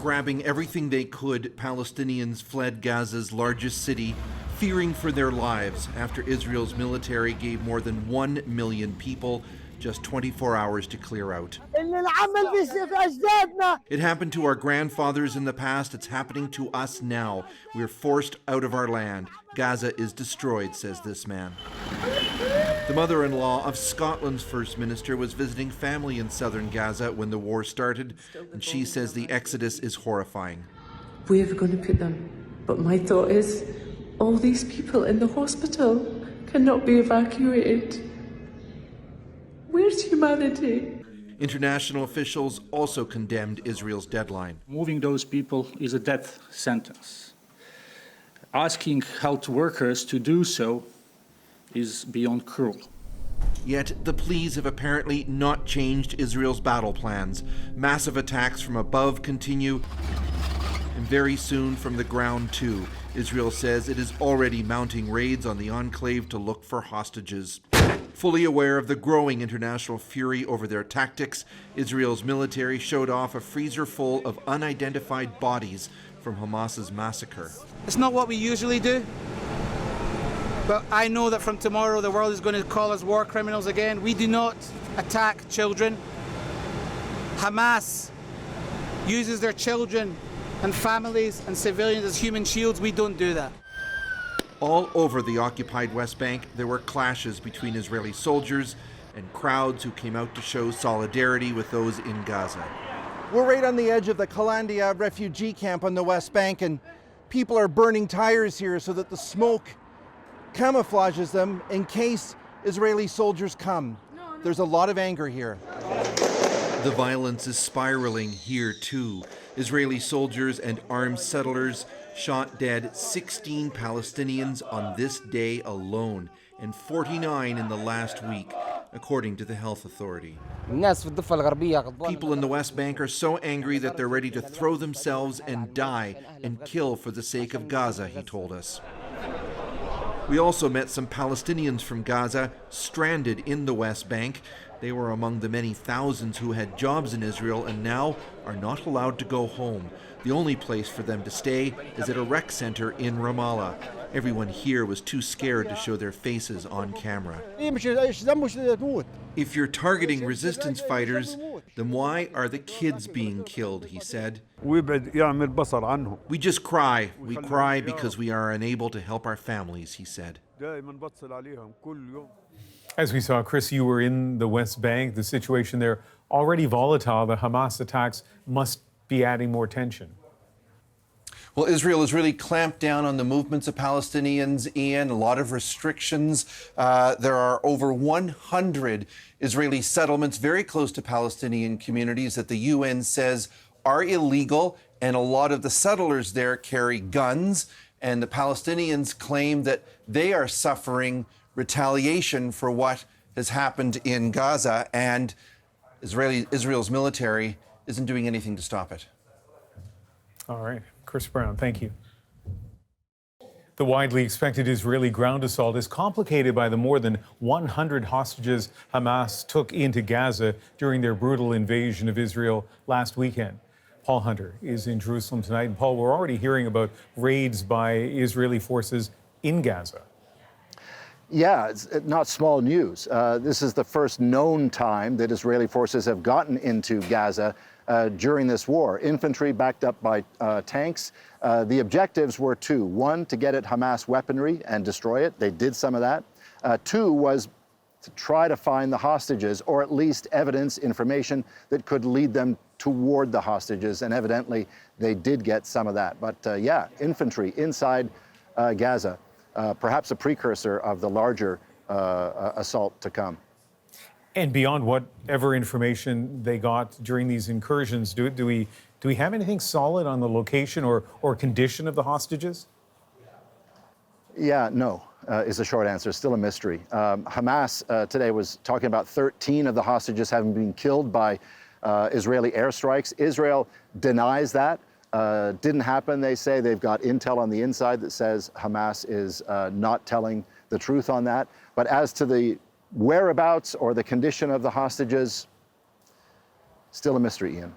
Grabbing everything they could, Palestinians fled Gaza's largest city, fearing for their lives after Israel's military gave more than 1 million people just 24 hours to clear out. It happened to our grandfathers in the past. It's happening to us now. We're forced out of our land. Gaza is destroyed, says this man. The mother-in-law of Scotland's First Minister was visiting family in southern Gaza when the war started, and she says the exodus is horrifying. Where are we going to put them? But my thought is, all these people in the hospital cannot be evacuated. Where's humanity? International officials also condemned Israel's deadline. Moving those people is a death sentence. Asking health workers to do so is beyond cruel. Yet the pleas have apparently not changed Israel's battle plans. Massive attacks from above continue, and very soon from the ground too. Israel says it is already mounting raids on the enclave to look for hostages. Fully aware of the growing international fury over their tactics, Israel's military showed off a freezer full of unidentified bodies from Hamas's massacre. It's not what we usually do, but I know that from tomorrow the world is going to call us war criminals again. We do not attack children. Hamas uses their children and families and civilians as human shields. We don't do that. All over the occupied West Bank, there were clashes between Israeli soldiers and crowds who came out to show solidarity with those in Gaza. We're right on the edge of the Kalandia refugee camp on the West Bank, and people are burning tires here so that the smoke camouflages them in case Israeli soldiers come. There's a lot of anger here. The violence is spiraling here too. Israeli soldiers and armed settlers shot dead 16 Palestinians on this day alone, and 49 in the last week, according to the health authority. People in the West Bank are so angry that they're ready to throw themselves and die and kill for the sake of Gaza, he told us. We also met some Palestinians from Gaza stranded in the West Bank. They were among the many thousands who had jobs in Israel and now are not allowed to go home. The only place for them to stay is at a rec center in Ramallah. Everyone here was too scared to show their faces on camera. If you're targeting resistance fighters, then why are the kids being killed, he said. We just cry. We cry because we are unable to help our families, he said. As we saw, Chris, you were in the West Bank. The situation there already volatile. The Hamas attacks must be adding more tension. Well, Israel has really clamped down on the movements of Palestinians, Ian, a lot of restrictions. There are over 100 Israeli settlements very close to Palestinian communities that the UN says are illegal, and a lot of the settlers there carry guns, and the Palestinians claim that they are suffering retaliation for what has happened in Gaza, and Israel's military isn't doing anything to stop it. All right. Chris Brown, thank you. The widely expected Israeli ground assault is complicated by the more than 100 hostages Hamas took into Gaza during their brutal invasion of Israel last weekend. Paul Hunter is in Jerusalem tonight. And Paul, we're already hearing about raids by Israeli forces in Gaza. Yeah, it's not small news. This is the first known time that Israeli forces have gotten into Gaza during this war. Infantry backed up by tanks. The objectives were two. One, to get at Hamas weaponry and destroy it. They did some of that. Two was to try to find the hostages, or at least evidence, information that could lead them toward the hostages. And evidently, they did get some of that. But yeah, infantry inside Gaza. Perhaps a precursor of the larger assault to come. And beyond whatever information they got during these incursions, do we have anything solid on the location or condition of the hostages? Yeah, no, is the short answer. Still a mystery. Hamas today was talking about 13 of the hostages having been killed by Israeli airstrikes. Israel denies that. Didn't happen, they say. They've got intel on the inside that says Hamas is not telling the truth on that. But as to the whereabouts or the condition of the hostages, still a mystery, Ian.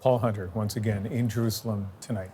Paul Hunter, once again, in Jerusalem tonight.